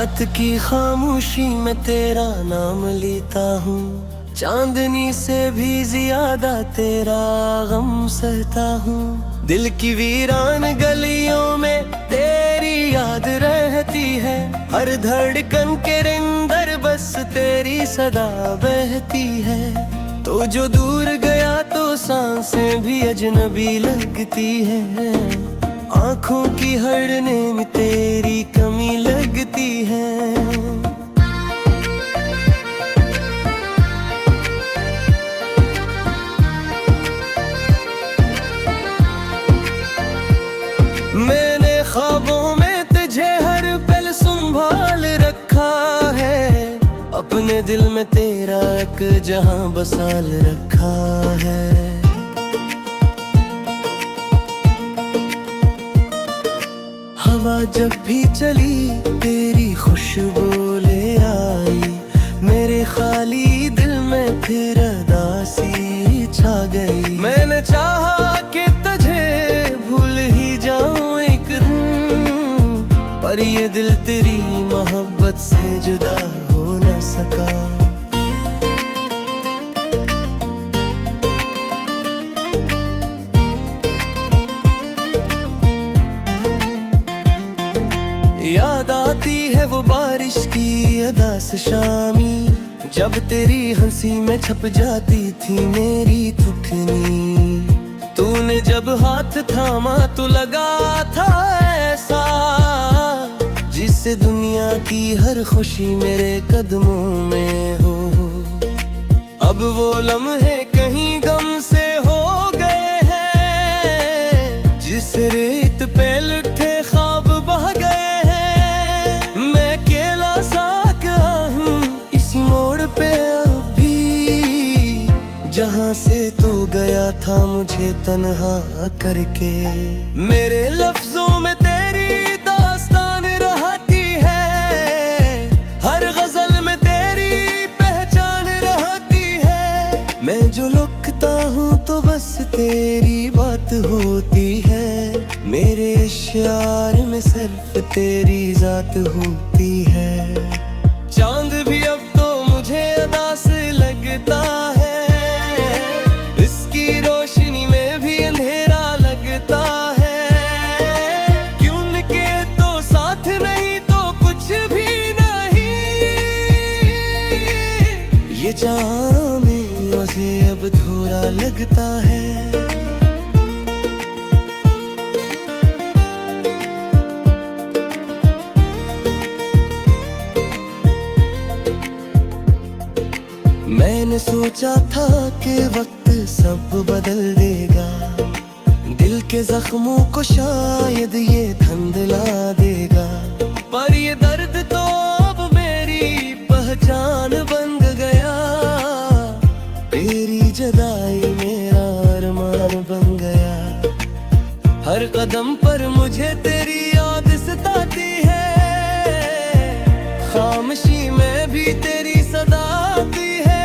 रात की खामोशी में तेरा नाम लेता हूँ, चांदनी से भी ज्यादा तेरा गम सहता हूँ। दिल की वीरान गलियों में तेरी याद रहती है, हर धड़कन के अंदर बस तेरी सदा बहती है। तो जो दूर गया तो सांसें भी अजनबी लगती है, आँखों की हड़ने में तेरी कमी लगती है। मैंने ख्वाबों में तुझे हर पल संभाल रखा है, अपने दिल में तेरा एक जहां बसाल रखा है। हवा जब भी चली तेरी खुशबू ले आई, मेरे खाली दिल में फिर उदासी छा गई। मैंने चाहा कि तुझे भूल ही जाऊं एक दिन, पर ये दिल तेरी मोहब्बत से जुदा हो न सका। याद आती है वो बारिश की अदास शामी, जब तेरी हंसी में छप जाती थी मेरी थुथनी। तूने जब हाथ थामा तो लगा था ऐसा, जिससे दुनिया की हर खुशी मेरे कदमों में हो। अब वो लम्हे कहीं गम से हो गए हैं, जिस रेत पे लुटे ख्वाब बह गए हैं। मैं अकेला सा हूँ इस मोड़ पे अभी, जहाँ से तू गया था मुझे तन्हा करके। मेरे लफ्जों में तेरी दास्तान रहती है, हर गजल में तेरी पहचान रहती है। मैं जो लिखता हूँ तो बस तेरी बात होती है, मेरे इशारे में सिर्फ तेरी जात होती है। चांद भी अब तो मुझे उदास लगता है, इसकी रोशनी में भी अंधेरा लगता है। क्यों के तो साथ नहीं तो कुछ भी नहीं, ये चाँद में मुझे अब थोड़ा लगता है। मैंने सोचा था कि वक्त सब बदल देगा, दिल के जख्मों को शायद ये धुंधला देगा। पर ये दर्द तो अब मेरी पहचान बन गया, तेरी जुदाई मेरा अरमान बन गया। हर कदम पर मुझे तेरी याद सताती है, खामोशी में भी तेरी सदा आती है।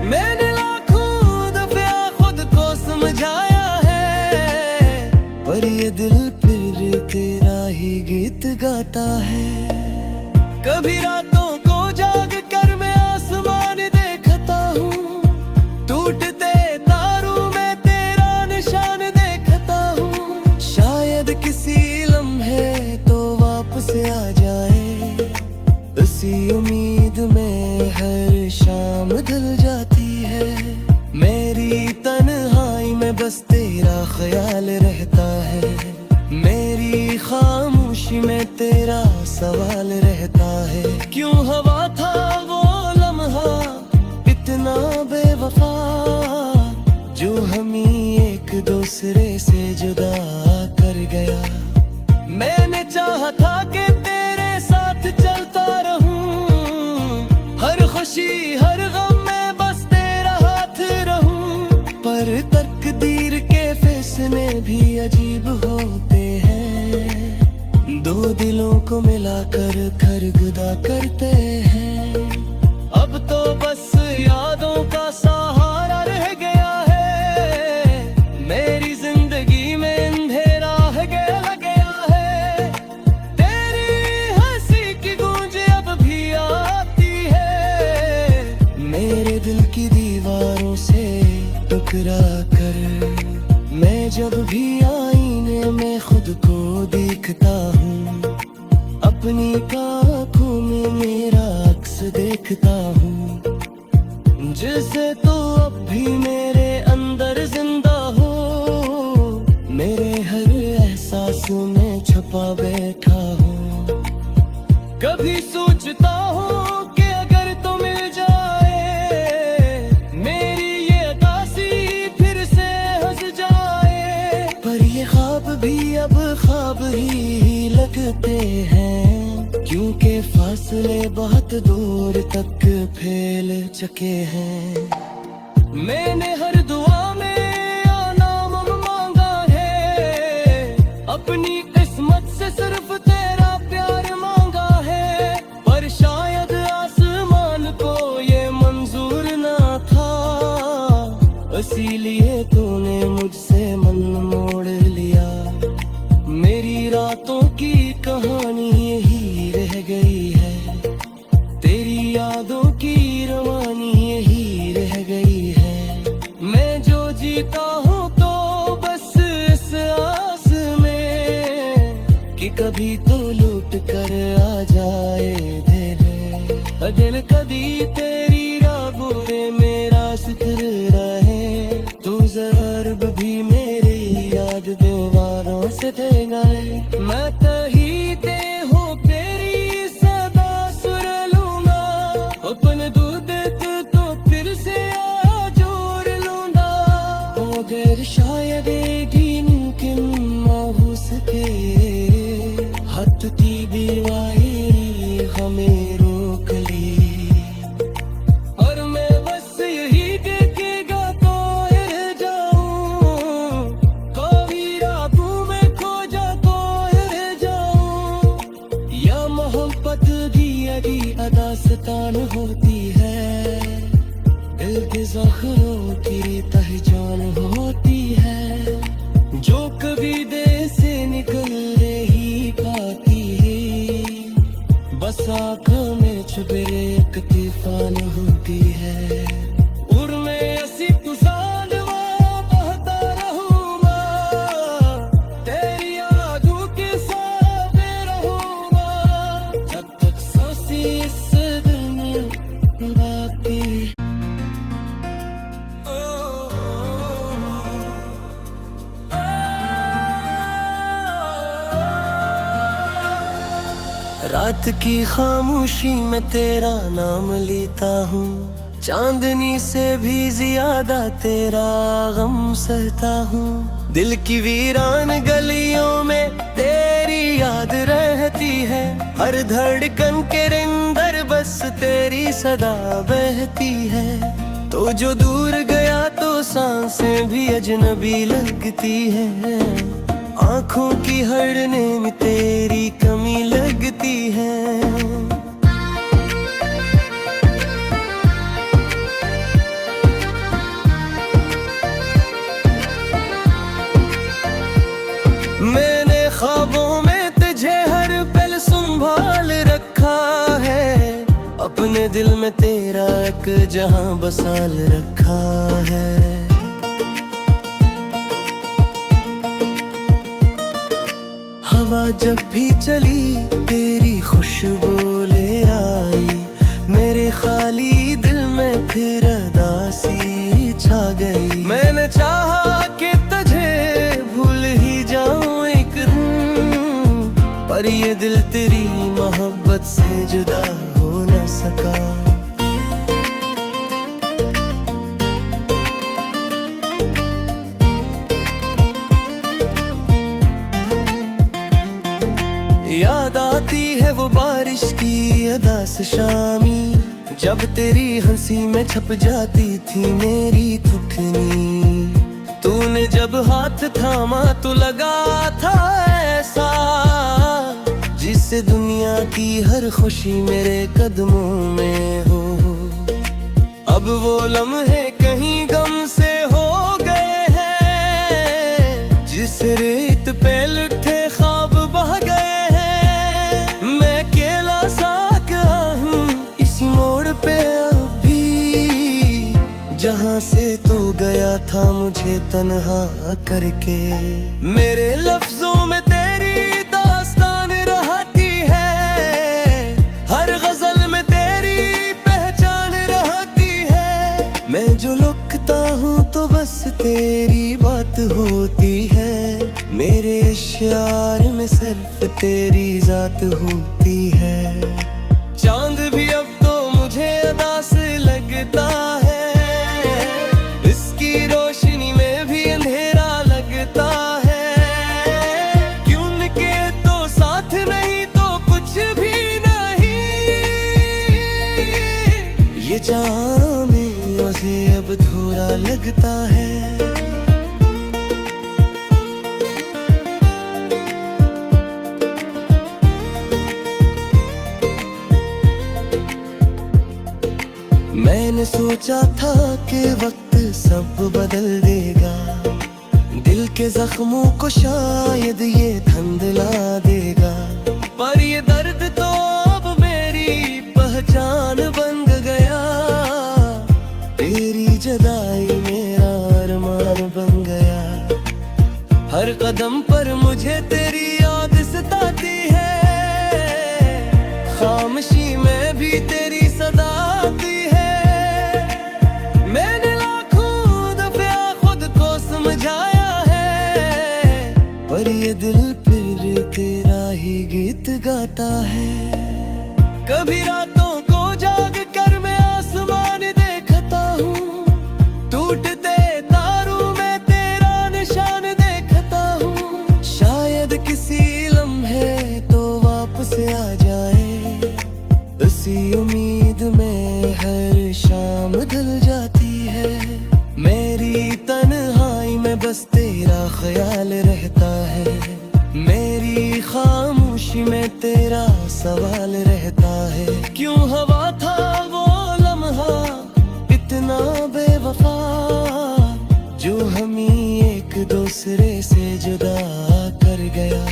मैंने लाखों दफे खुद को समझाया है, पर ये दिल फिर तेरा ही गीत गाता है। कभी रातों को जाग कर मैं आसमान देखता हूँ, टूटते तारों में तेरा निशान देखता हूँ। शायद किसी लम्हे तो वापस आ जाए, उसी उम्मीद में हर शाम ढल जाती है। मेरी तन्हाई में बस तेरा ख्याल रहता है, मेरी खामोशी में तेरा सवाल रहता है। क्यों हवा था वो लम्हा इतना बेवफा, जो हमें एक दूसरे से जुदा कर गया। मैंने चाहा था कि तेरे साथ चलता रहूं, हर खुशी हर गम में बस तेरा हाथ रहूं। पर तकदीर के फैसले भी अजीब होते हैं, दो दिलों को मिलाकर घर जुदा करते हैं। अब तो बस यादों का सहारा रह गया है, मेरी जिंदगी में अंधेरा है गया है। तेरी हंसी दिल की दीवारों से टकरा कर मैं जब भी आईने में खुद को देखता हूँ, अपनी आँखों में मेरा अक्स देखता हूँ, जिसे तो अब भी मेरे अंदर जिंदा हो, मेरे हर एहसास में छुपा बैठा हो। कभी सोचता हूँ कि अगर तो मिल जाए मेरी ये अदासी फिर से हंस जाए, पर ये ख्वाब भी अब ख्वाब ही लगते हैं, क्योंकि फासले बहुत दूर तक फैल चुके हैं। मैंने हर दुआ में नाम मांगा है, अपनी किस्मत से सिर्फ तेरा प्यार मांगा है, पर शायद आसमान को ये मंजूर ना था, इसीलिए तूने मुझसे मन मोड़ लिया। मेरी रातों की कहानी यही रह गई है, तेरी यादों की रवानी यही रह गई है। मैं जो जीता हूँ तो बस इस आस में कि कभी तो लौट कर आ जाए दिल कभी तेरी रागों में मेरा जिक्र रहे, तू ज़रूर भी मेरी याद दीवारों से देगाए। मैं तही ते हूँ तेरी सदा सुर लूंगा, अपन दूध तो फिर से आ जोड़ लूंगा, अगर शायद एक दिन मुमकिन ना हो सके, हटती दीवारें हमें रोक ली, और मैं बस यही देखेगा तो रह जाऊं, कभी रातों में खो जा तो रह जाऊं, या मोहब्बत की अड़ी दास्तान होती है, दिल के ज़ख्मों की पहचान होती है, जो कभी दिल से निकल रही पाती है, बस आँखों में छुपे एक तूफान होती है। और मैं ऐसी तुझान बहता रहूँगा, तेरी यादों के साथ रहूँगा, जब तक सांसें इस दिल में बाकी। रात की खामोशी में तेरा नाम लेता हूँ, चांदनी से भी ज्यादा तेरा गम सहता हूँ, दिल की वीरान गलियों में तेरी याद रहती है, हर धड़कन के अंदर बस तेरी सदा बहती है, तो जो दूर गया तो सांसें भी अजनबी लगती है, आँखों की हर नींद तेरी कमी लगती है। मैंने ख्वाबों में तुझे हर पल संभाल रखा है, अपने दिल में तेरा एक जहां बसाल रखा है। हवा जब भी चली तेरी खुशबू ले आई, मेरे खाली दिल में फिर उदासी छा गई। मैंने चाहा कि तुझे भूल ही जाऊं एक दिन, पर ये दिल तेरी मोहब्बत से जुदा हो न सका। याद आती है वो बारिश की अदास शामी, जब तेरी हंसी में छप जाती थी मेरी थुकनी, तूने जब हाथ थामा तो लगा था ऐसा, जिससे दुनिया की हर खुशी मेरे कदमों में हो। अब वो लम्हे कहीं गम से हो गए हैं, जिस रेत पे लुटे ख्वाब बह गए। पे अभी जहाँ से तू गया था मुझे तन्हा करके। मेरे लफ्जों में तेरी दास्तान रहती है, हर गजल में तेरी पहचान रहती है। मैं जो लिखता हूँ तो बस तेरी बात होती है, मेरे इशारे में सिर्फ तेरी जात होती है। चांद भी अब तो मुझे अदा से लगता है, इसकी रोशनी में भी अंधेरा लगता है। क्यों के तो साथ नहीं तो कुछ भी नहीं, ये जहां में मुझे अब थोड़ा लगता है। मैंने सोचा था कि वक्त सब बदल देगा, दिल के जख्मों को शायद ये धंधला देगा। पर ये दर्द तो अब मेरी पहचान बन गया, तेरी जुदाई मेरा अरमान बन गया। हर कदम पर मुझे तेरी याद सताती है, खामोशी में भी तेरी सदा आती है। मैंने लाखों दफे खुद को समझाया है, पर ये दिल फिर तेरा ही गीत गाता है। कभी रातों को जाग कर मैं आसमान देखता हूँ, टूटते तारों में तेरा निशान देखता हूँ। शायद किसी लम्हे तो वापस आ जाए, उसी उम्मीद में हर शाम ढल जाती है। मेरी तन्हाई में बस तेरा ख्याल रहता है, मेरी खामोशी में तेरा सवाल रहता है। क्यों हवा था वो लम्हा इतना बेवफा, जो हमें एक दूसरे से जुदा कर गया।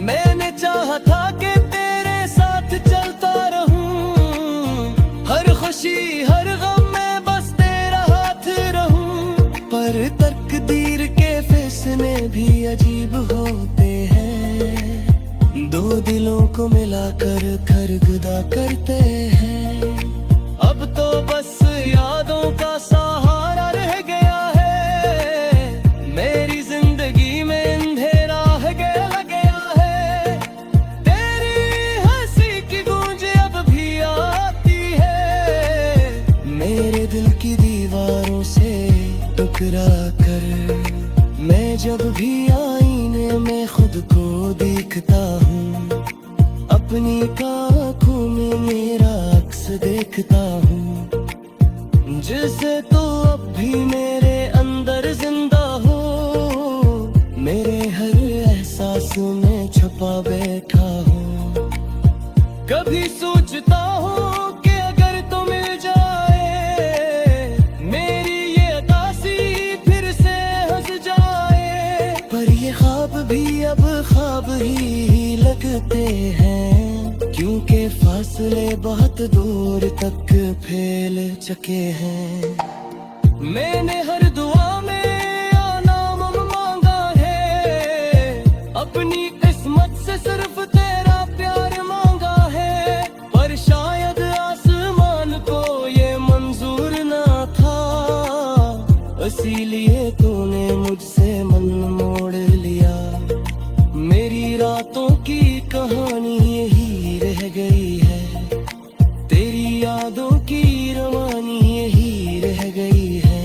मैंने चाहा था कि तेरे साथ चलता रहूं, हर खुशी हर गम में बस तेरा हाथ रहूं। पर तकदीर के फैसले भी अजीब होते हैं, दो दिलों को मिलाकर खरगदा करते हैं। अब तो बस यादों का सहारा रह गया है, मेरी जिंदगी में अंधेरा लग गया है। तेरी हंसी की गूंज अब भी आती है, मेरे दिल की दीवारों से टकरा कर। मैं जब भी आईने में खुद को देखता हूँ, अपनी आँखों में मेरा अक्स देखता हूँ, जिसे तो अब भी मेरे अंदर जिंदा हो, मेरे हर एहसास में छुपा बैठा हूँ। कभी सोचता हूँ कि अगर तो मिल जाए, मेरी ये अदासी फिर से हंस जाए। पर ये ख्वाब भी अब ख्वाब ही लगते हैं, क्योंकि फासले बहुत दूर तक फैल चुके हैं। मैंने हर दुआ में नाम मांगा है, अपनी किस्मत से सिर्फ तेरा प्यार मांगा है। पर शायद आसमान को ये मंजूर ना था, इसीलिए तूने मुझसे मन मोड़ लिया। मेरी रातों की कहानी यही रह गई है, तेरी यादों की रवानी यही रह गई है।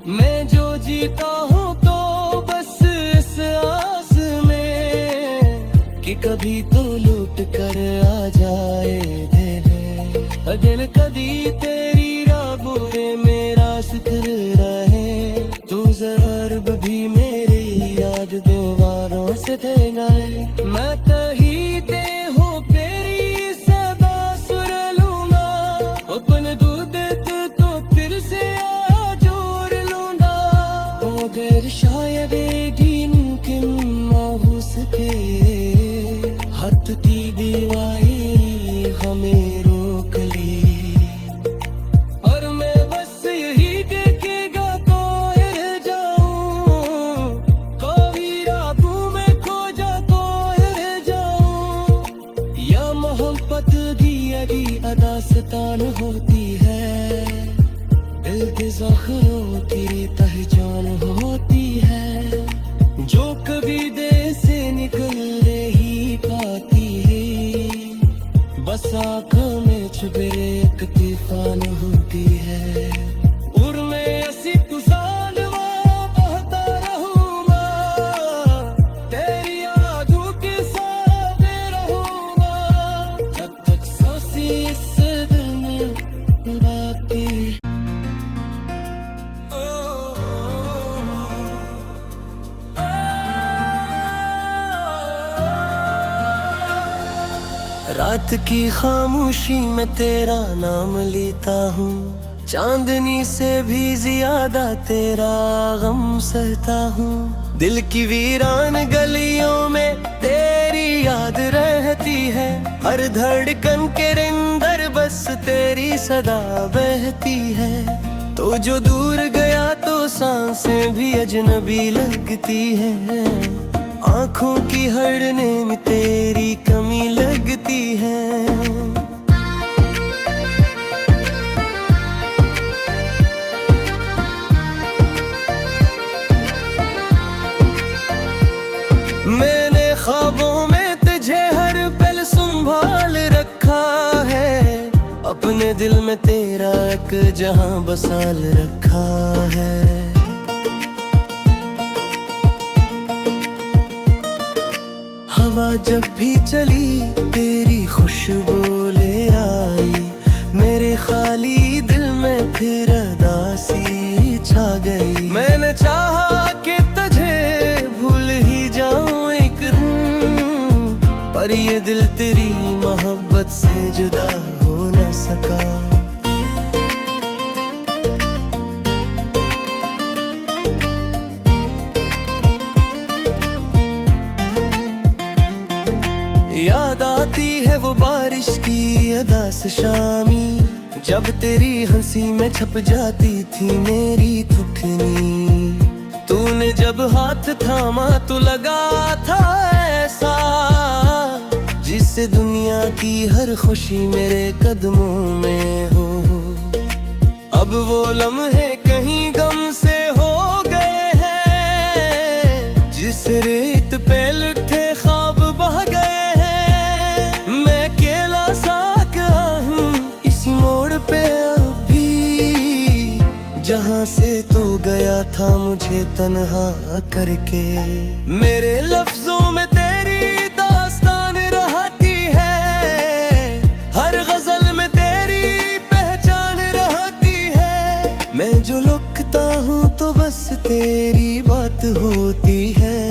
मैं जो जीता हूँ तो बस इस आस में कि कभी तो लौट कर आ जाए दिल। दिल कभी तेरी रागों में मेरा जिक्र रहे, तू ज़रूर भी मेरी याद दीवारों से देगाए। मैं कहीं ते हूँ तेरी सदा सुर लूंगा, अपन दूध तो फिर से जोड़ लूंगा। मगर शायद मुमकिन ना हो सके, हाथ की दीवारें हमें रोक ली, और मैं बस यही जख्मों की पहचान होती है, जो कभी दिल से निकल नहीं पाती है। बस आँखों में छुपे एक तूफान होती है। उर्मे ऐसी तुझान बहता रहूंगा, तेरी यादों के साथ रहूंगा, जब तक सांसें इस दिल में बाकी। रात की खामोशी में तेरा नाम लेता हूँ, चांदनी से भी ज्यादा तेरा गम सहता हूँ। दिल की वीरान गलियों में तेरी याद रहती है, हर धड़कन के अंदर बस तेरी सदा बहती है। तो जो दूर गया तो सांसें भी अजनबी लगती है, आँखों की हड़ने में तेरी कमी लगती है। मैंने ख्वाबों में तुझे हर पल संभाल रखा है, अपने दिल में तेरा एक जहां बसाल रखा है। हवा जब भी चली तेरी खुशबू ले आई, मेरे खाली दिल में फिर उदासी छा गई। मैंने चाहा कि तुझे भूल ही जाऊं एक दिन, पर ये दिल तेरी मोहब्बत से जुदा हो न सका। याद आती है वो बारिश की अदास शामी, जब तेरी हंसी में छप जाती थी मेरी थुकनी। तूने जब हाथ थामा तो लगा था ऐसा, जिससे दुनिया की हर खुशी मेरे कदमों में हो। अब वो लम्हे कहीं गम से हो गए हैं, जिस रेत पे लुटे ख्वाब बह गए। जहाँ से तू गया था मुझे तन्हा करके, मेरे लफ्जों में तेरी दास्तान रहती है, हर गजल में तेरी पहचान रहती है। मैं जो लिखता हूँ तो बस तेरी बात होती है,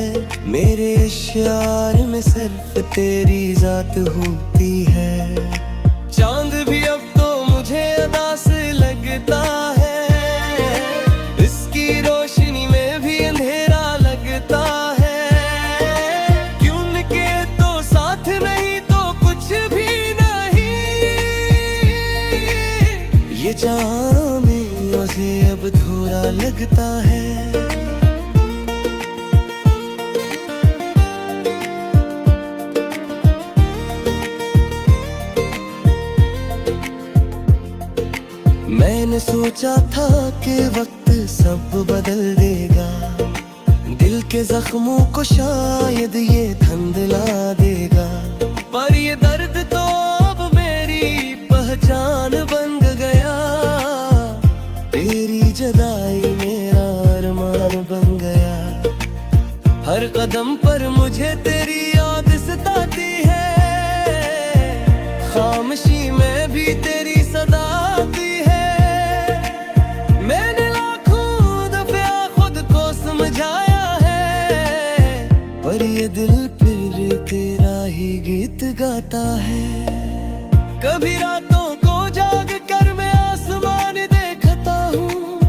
मेरे इशारे में सिर्फ तेरी जात होती है। चांद भी अब तो मुझे उदास लगता है, रोशनी में भी अंधेरा लगता है। क्योंकि तो साथ नहीं तो कुछ भी नहीं, ये जहां में मुझे अब थोड़ा लगता है। मैंने सोचा था कि वक्त सब बदल देगा, दिल के जख्मों को शायद ये धंधला देगा, पर ये दर्द तो अब मेरी पहचान बन गया। तेरी जुदाई मेरा अरमान बन गया, हर कदम पर मुझे तेरी याद सताती है, खामोशी में भी तेरी सदा आती है। मैंने समझाया है, पर ये दिल फिर तेरा ही गीत गाता है। कभी रातों को जाग कर मैं आसमान देखता हूँ,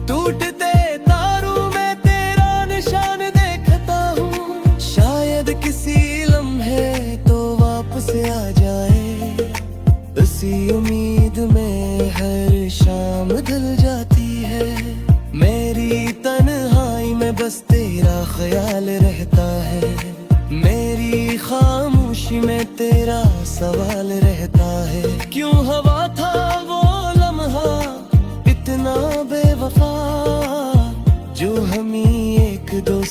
टूटते तारों में तेरा निशान देखता हूँ। शायद किसी लम्हे तो वापस आ जाए, इसी उम्मीद में हर शाम ढल जाती है। मेरी तन्हाई में बस तेरा ख्याल रहता है, मेरी खामोशी में तेरा सवाल रहता है। क्यों हवा था वो लम्हा इतना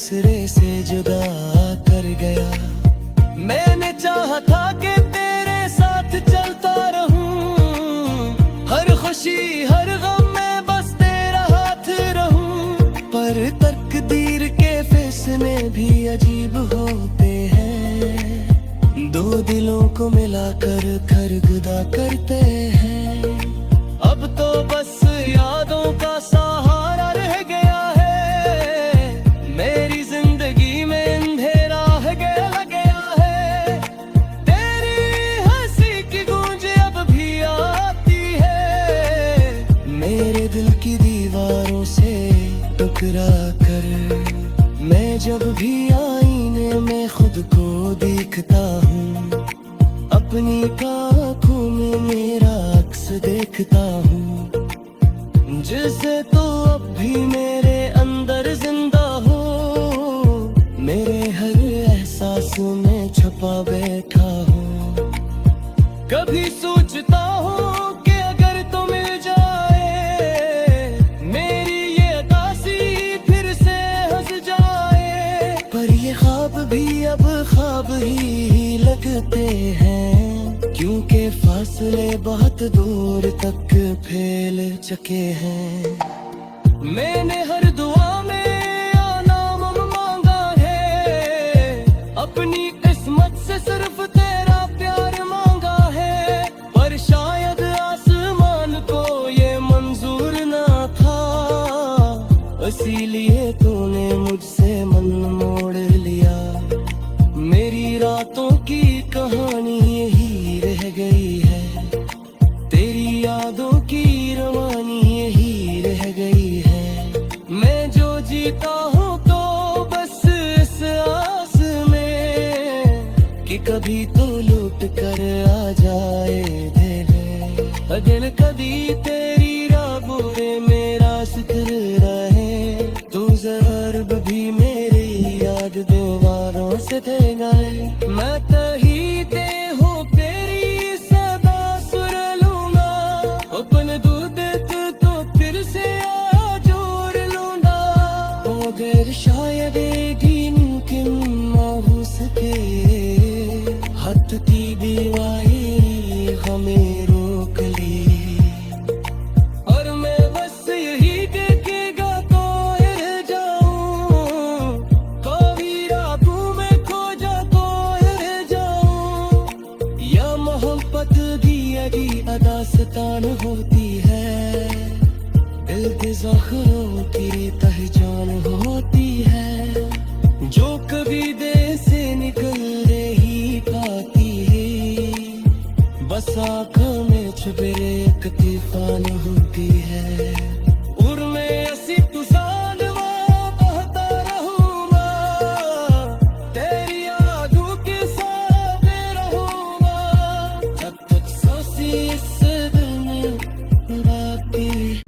दूसरे से जुदा कर गया। मैंने चाहा था कि तेरे साथ चलता रहूं, हर खुशी हर गम में बस तेरा हाथ रहूं। पर तकदीर के फैसले भी अजीब होते हैं, दो दिलों को मिलाकर खरगदा करते हैं। अब तो बस यादों का सहारा रह गया है, मेरी जिंदगी में अंधेरा लग गया है। तेरी हंसी की गूंज अब भी आती है, मेरे दिल की दीवारों से टकरा कर। मैं जब भी आईने में खुद को देखता हूँ, अपनी आँखों में मेरा अक्स देखता हूँ, जिसे तो अब भी मेरे अंदर जिंदा हो, मेरे हर एहसास में छुपा बैठा हूँ। कभी सोचता हूँ कि अगर तो मिल जाए, मेरी ये अदासी फिर से हंस जाए। पर ये ख्वाब भी अब ख्वाब ही लगते हैं, क्योंकि फासले बहुत दूर तक फैल चुके हैं। मैंने हर दुआ में नाम मांगा है, अपनी किस्मत से सिर्फ तेरा प्यार मांगा है। पर शायद आसमान को ये मंजूर ना था, इसीलिए तूने मुझसे मन मोड़ लिया। मेरी रातों की कहानी यही रह गई है, तेरी यादों की रवानी यही रह गई है। मैं जो जीता हूँ तो बस इस आस में कि कभी तो लौट कर आ जाए दिल। दिल कभी तेरी रागों में मेरा जिक्र रहे, तू ज़रूर भी मेरी याद दीवारों से गए। मैं तही ते हो तेरी सदा सुर लूंगा, अपन दूध तो फिर से आ जोड़ लूंगा। अगर शायद एक दिन हो सके, हद की दीवारी हमें रोक ली, और मैं बस यही देखेगा तो रह जाऊं, कभी रातों में खो जा तो रह जाऊं। या मोहब्बत की अड़ी अदास्तान होती है, दिल के ज़ख्मों की पहचान होती है, जो कभी दिल से निकल रही पाती है। बस आँखों में छुपे एक तूफान होती है, और मैं ऐसी तुझान बहता रहूंगा, तेरी यादों के साथ रहूंगा, जब तक सांसें इस दिल में बाकी।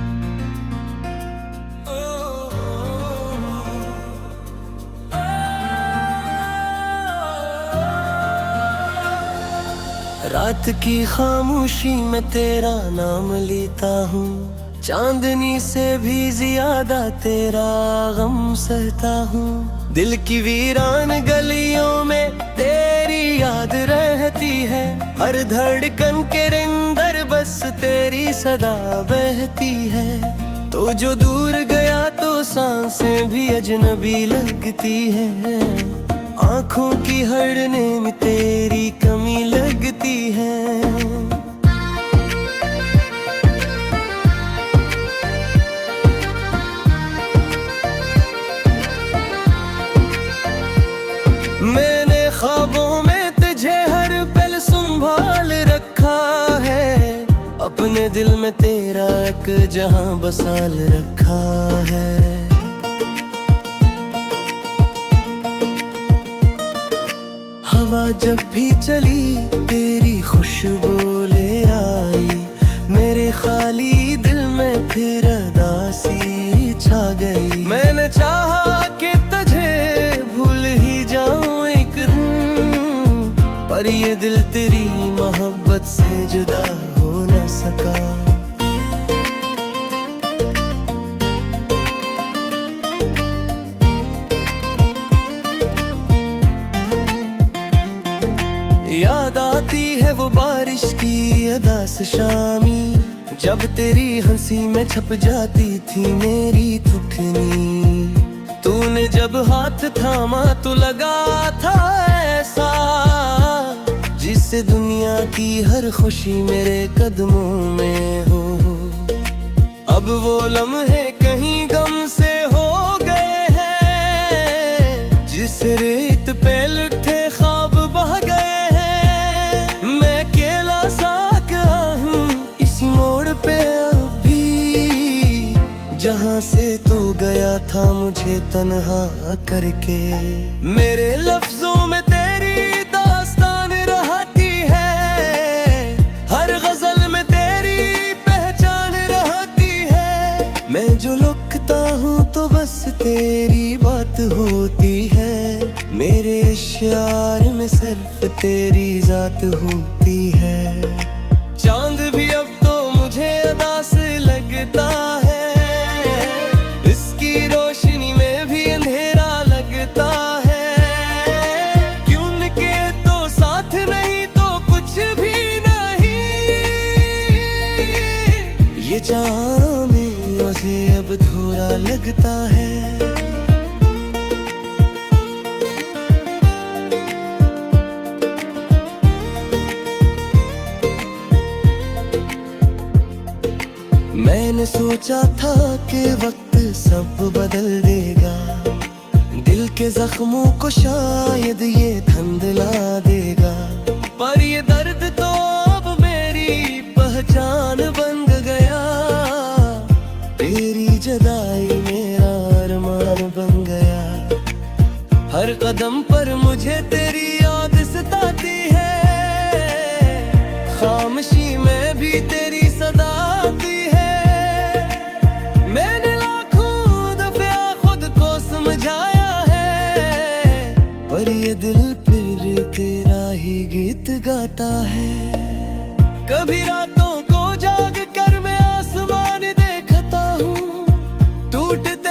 रात की खामोशी में तेरा नाम लेता हूँ, चांदनी से भी ज्यादा तेरा गम सहता हूँ। दिल की वीरान गलियों में तेरी याद रहती है, हर धड़कन के अंदर बस तेरी सदा बहती है। तो जो दूर गया तो सांसें भी अजनबी लगती है, आँखों की हड़ने में तेरी कमी लगती है। मैंने ख्वाबों में तुझे हर पल संभाल रखा है, अपने दिल में तेरा एक जहां बसाल रखा है। हवा जब भी चली तेरी खुशबू ले आई, मेरे खाली दिल में फिर उदासी छा गई। मैंने चाहा कि तुझे भूल ही जाऊं एक दिन, पर ये दिल तेरी मोहब्बत से जुदा हो न सका। अदा से शामी, जब तेरी हंसी में छप जाती थी मेरी थुथनी। तूने जब हाथ थामा तो लगा था ऐसा, जिससे दुनिया की हर खुशी मेरे कदमों में हो। अब वो लम्हे कहीं गम से हो गए हैं, जिस रेत पे लुटे ख्वाब बह गए हैं। मैं अकेला सा हूँ इस मोड़ पे अभी, जहाँ से तू गया था मुझे तन्हा करके। मेरे लफ्जों में तेरी दास्तान रहती है, हर गजल में तेरी पहचान रहती है। मैं जो लिखता हूँ तो बस तेरी बात होती है, मेरे इश्यार में सिर्फ तेरी जात होती है। चांद भी अब तो मुझे अदा से लगता है, इसकी रोशनी में भी अंधेरा लगता है। क्यों के तो साथ नहीं तो कुछ भी नहीं, ये चाँद मुझे अब थोड़ा लगता है। मैंने सोचा था कि वक्त सब बदल देगा, दिल के जख्मों को शायद ये धंधला देगा। पर ये दर्द तो अब मेरी पहचान बन गया, तेरी जुदाई मेरा अरमान बन गया। हर कदम पर मुझे तेरी याद सताती है, खामोशी में भी तेरी सदा आती है। मैंने लाखों दफे खुद को समझाया है, पर ये दिल फिर तेरा ही गीत गाता है। कभी रातों को जाग कर मैं आसमान देखता हूँ, टूटते